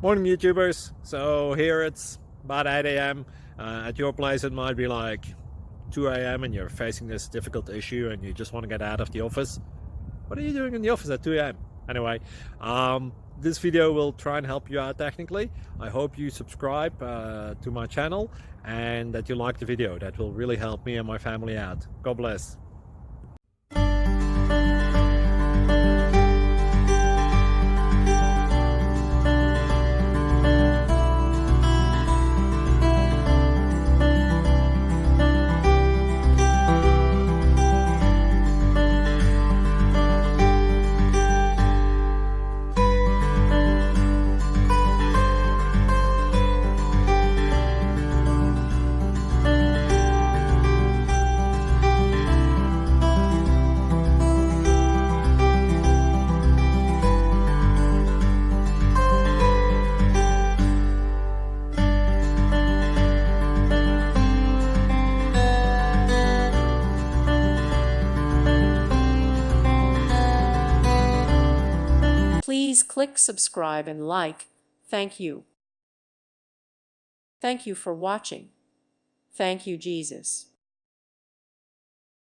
Morning YouTubers. So here it's about 8 a.m. At your place it might be like 2 a.m. and you're facing this difficult issue and you just want to get out of the office. What are you doing in the office at 2 a.m.? Anyway, this video will try and help you out technically. I hope you subscribe to my channel and that you like the video. That will really help me and my family out. God bless. Please click subscribe and like. Thank you. Thank you for watching. Thank you, Jesus.